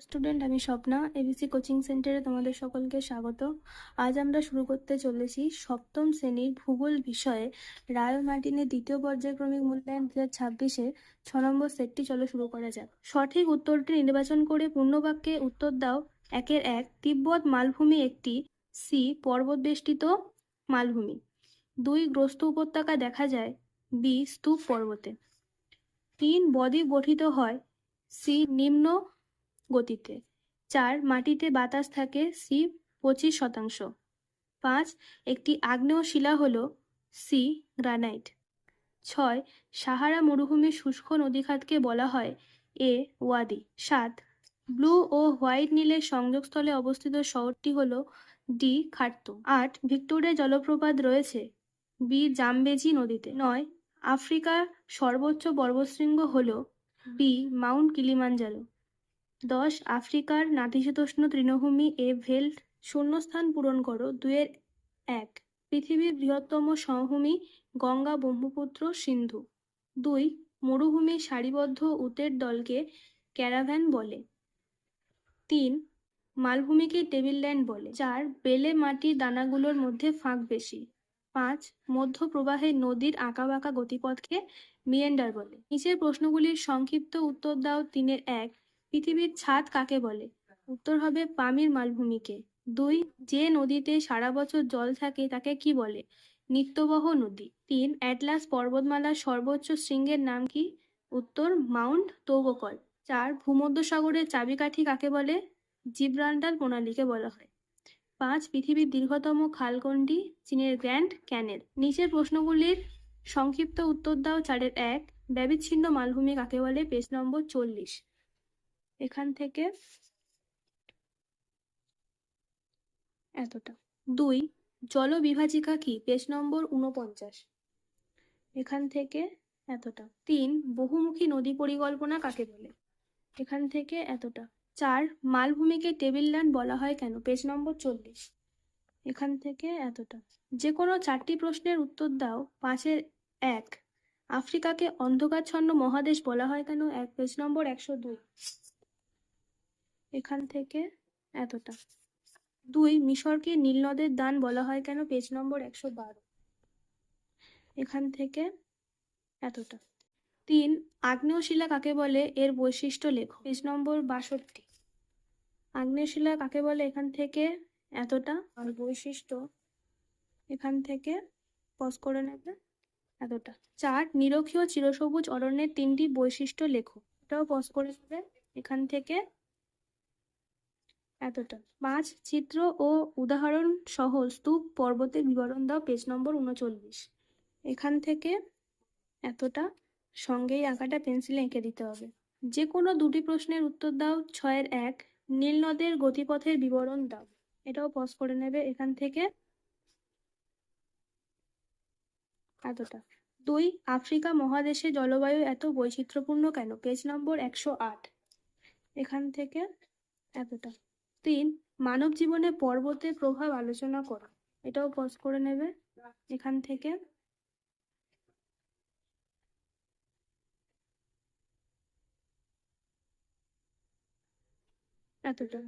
Student, আমি Swapna. ABC coaching সেন্টারে তোমাদের সকলকে স্বাগত। আজ আমরা শুরু করতে চলেছি সপ্তম শ্রেণীর ভূগোল বিষয়ে রায় ও মার্টিনের দ্বিতীয় পর্যায়ক্রমিক মূল্যায়ন 2026-এর 6 নম্বর সেটটি। চলো শুরু করা যাক। সঠিক উত্তরটি নির্বাচন করে পূর্ণবাক্যে উত্তর দাও। 1 তিব্বত মালভূমি একটি। সি, পর্বত বেষ্টিত মালভূমি। 2, গ্রস্ত উপত্যকা দেখা যায়। বি, স্তূপ পর্বতে। 3, বদ্বীপ গঠিত হয়। সি, নিম্ন গতিতে। 4, মাটিতে বাতাস থাকে। সি, 25%। 5, একটি আগ্নেয় শিলা হল। C, granite. 6, সাহারা মরুভূমির শুষ্ক নদীখাতকে বলা হয়। এ, ওয়াদি। 7, ব্লু ও হোয়াইট নীলের সংযোগস্থলে অবস্থিত শহরটি হল। ডি, খার্তু। 8, ভিক্টোরিয়া জলপ্রপাত রয়েছে। বি, জামবেজি নদীতে। 9, আফ্রিকার সর্বোচ্চ পর্বতশৃঙ্গ হল। B, Mount Kilimanjaro. 10, আফ্রিকার নাতিশীতোষ্ণ তৃণভূমি ভেল্ট। শূন্যস্থান পূরণ করো। 2-1, পৃথিবীর বৃহত্তম সমভূমি গঙ্গা, ব্রহ্মপুত্র, সিন্ধু। 2, মরুভূমির সারিবদ্ধ উটের দলকে ক্যারাভ্যান বলে। 3, মালভূমিকে টেবিলল্যান্ড বলে। 4, বেলে মাটির দানাগুলোর মধ্যে ফাঁক বেশি। 5, মধ্য প্রবাহের নদীর আঁকাবাঁকা গতিপথকে মিয়েন্ডার বলে। নিচের প্রশ্নগুলির সংক্ষিপ্ত উত্তর দাও। 3-1, পৃথিবীর ছাদ কাকে বলে? উত্তর হবে পামির মালভূমিকে। 2, যে নদীতে সারা বছর জল থাকে তাকে কি বলে? নিত্যবহ নদী। 3, অ্যাটলাস পর্বতমালার সর্বোচ্চ শৃঙ্গের নাম কি? উত্তর মাউন্ট তৌবকল। 4, ভূমধ্যসাগরের চাবিকাঠি কাকে বলে? জিব্রাল্টার প্রণালীকে বলা হয়। 5, পৃথিবীর দীর্ঘতম খাল কোনটি? চীনের গ্র্যান্ড ক্যানেল। নিচের প্রশ্নগুলির সংক্ষিপ্ত উত্তর দাও। 4-1, ব্যবিচ্ছিন্ন মালভূমি কাকে বলে? পেজ নম্বর 40। এখান থেকে এতটা। 2, জলবিভাজিকা কি? পেজ নম্বর 49। এখান থেকে এতটা। 3, বহুমুখী নদী পরিকল্পনা কাকে বলে? এখান থেকে এতটা। 4, মালভূমিকে টেবিলল্যান্ড বলা হয় কেন? পেজ নম্বর 40। এখান থেকে এতটা। যে কোনো 4টি প্রশ্নের উত্তর দাও। 5-1, আফ্রিকাকে অন্ধকারচ্ছন্ন মহাদেশ বলা হয় কেন? পেজ নম্বর 102। এখান থেকে এতটা। 2, মিশরকে নীলনদের দান বলা হয় কেন? পেজ নম্বর 112। এখান থেকে এতটা। 3, আগ্নেয় শিলা কাকে বলে? এর বৈশিষ্ট্য লেখো। পেজ নম্বর 62। আগ্নেয় শিলা কাকে বলে? এখান থেকে এতটা। আর বৈশিষ্ট্য এখান থেকে পজ করে নেবে এতটা। 4, নিরক্ষীয় চিরসবুজ অরণ্যের 3টি বৈশিষ্ট্য লেখো। এটাও পজ করে নেবে এখান থেকে এতটা। 5, চিত্র ও উদাহরণ সহ স্তূপ পর্বতের বিবরণ দাও। পেজ নম্বর 39। এখান থেকে এতটা। সঙ্গেই আঁকাটা পেন্সিলে এঁকে দিতে হবে। যে কোনো 2টি প্রশ্নের উত্তর দাও। 6-1, নীল নদের গতিপথের বিবরণ দাও। এটাও পজ করে নেবে এখান থেকে এতটা। 2, আফ্রিকা মহাদেশে জলবায়ু এত বৈচিত্র্যপূর্ণ কেন? পেজ নম্বর 108। এখান থেকে এতটা। 3, মানব জীবনে পর্বতের প্রভাব আলোচনা করো। এটাও পজ করে নেবে এখান থেকে এতটা।